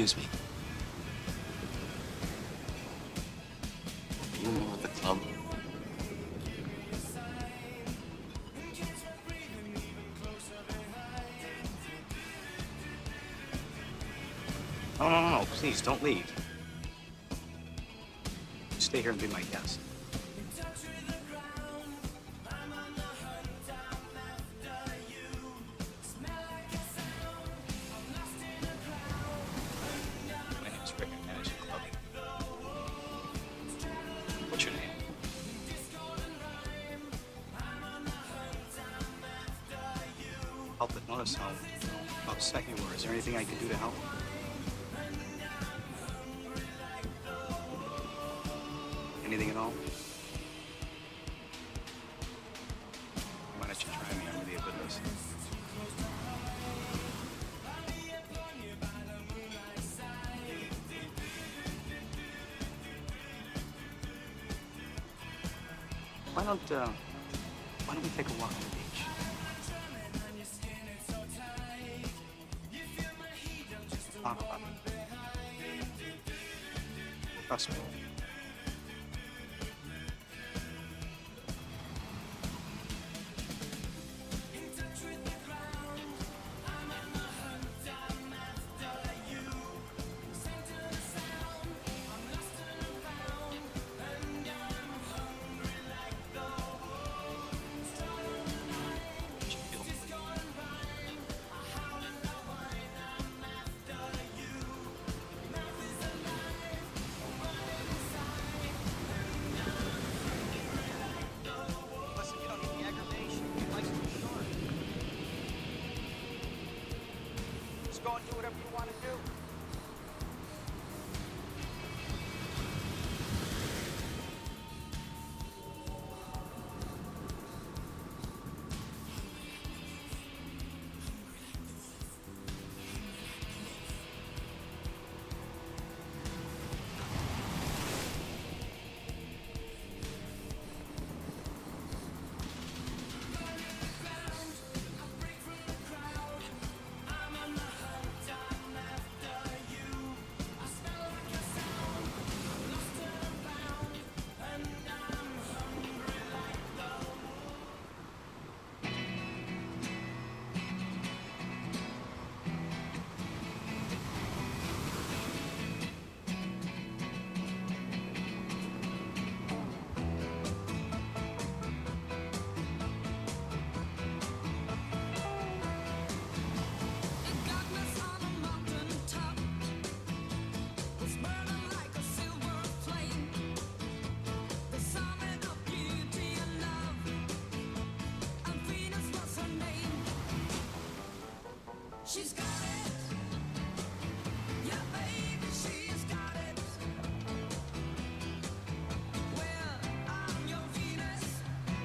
Excuse me. Are you new at the club? No, please, don't leave. Stay here and be my guest. My name's Rick. I manage the club. What's your name? Help but notice how upset you were. Is there anything I can do to help? Anything at all? Why don't you try me? I'm really a good listener. Why don't we take a walk on the beach? Talk about it. Trust me. Go and do whatever you want to do. She's got it. Yeah, baby, she's got it. Well, I'm your Venus.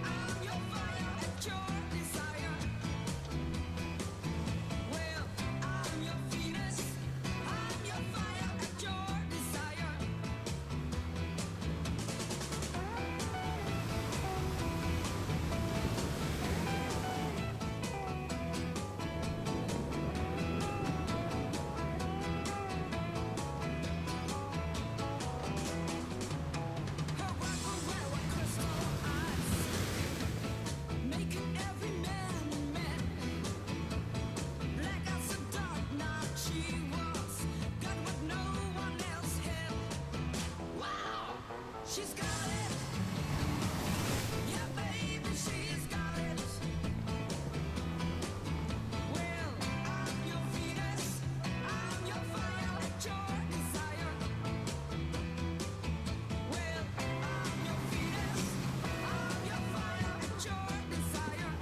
I'm your fire at your desire. Well, I'm your Venus. I'm your fire at your desire. She's got it. Yeah, baby, she's got it. Well, I'm your Venus. I'm your fire at your desire. Well, I'm your Venus. I'm your fire at your desire.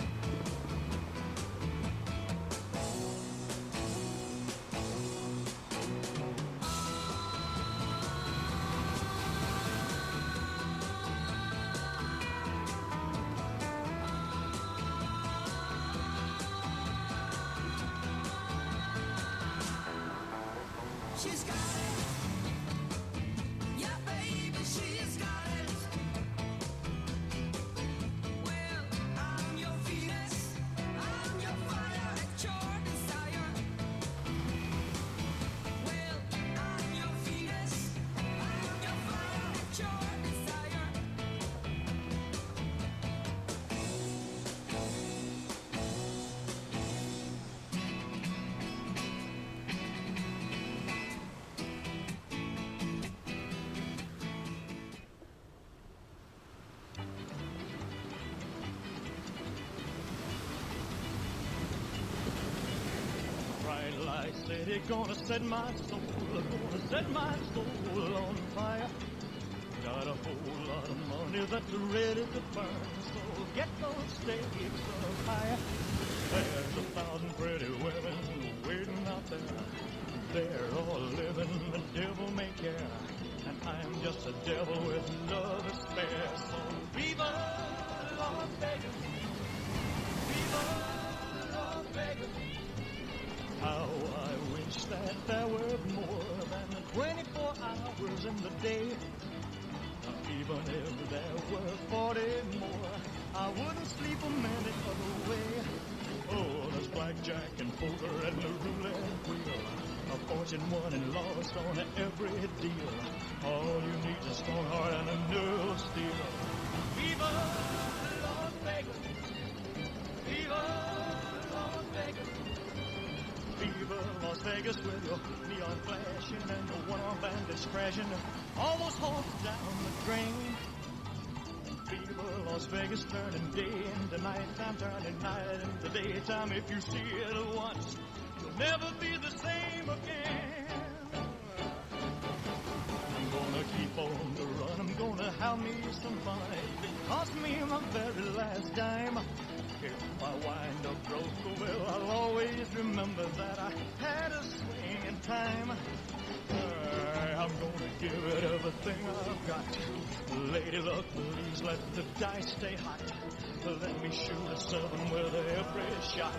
She's got it. Yeah, baby, she's got it. Well, I'm your Venus. I'm your fire at your desire. Well, bright light city, gonna set my soul, gonna set my soul on fire. Got a whole lot of money that's ready to burn, so get those stakes up higher. There's 1,000 pretty women waiting out there. They're all living the devil may care, and I'm just a devil with love to spare. So viva Las Vegas, viva Las Vegas. How I wish that there were more than 24 hours in the day. Even if there were 40 more, I wouldn't sleep a minute away. Oh, there's blackjack and poker and the roulette wheel, a fortune won and lost on every deal. All you need is a strong heart and a nerve of steel. Viva Las Vegas, viva Las Vegas, viva Las Vegas with your neon flashing and the one-armed bandits crashing, almost hauled down the drain. Viva Las Vegas, turning day into nighttime, turning night into daytime. If you see it once, you'll never be the same again. I'm gonna keep on the run, I'm gonna have me some fun. It cost me my very last dime. If I wind up broke, well, I'll always remember that I had a swing in time. I'm gonna give it everything I've got. Lady luck, please let the dice stay hot. Let me shoot a 7 with every shot.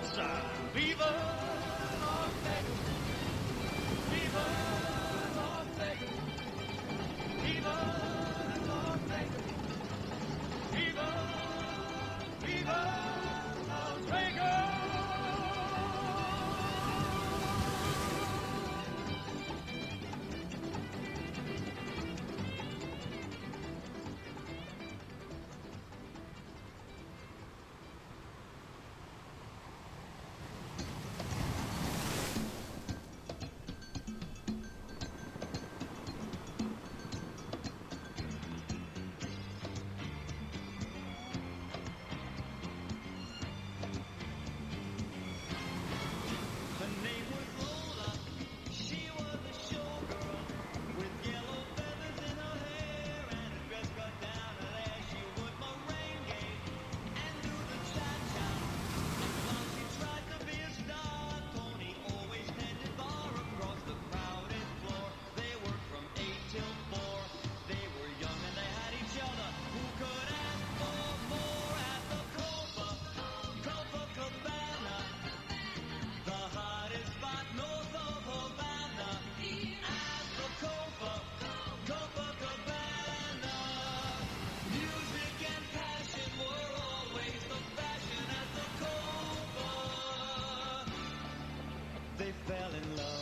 Viva Las Vegas, viva Las Vegas, viva Las Vegas, viva, viva Las Vegas. They fell in love.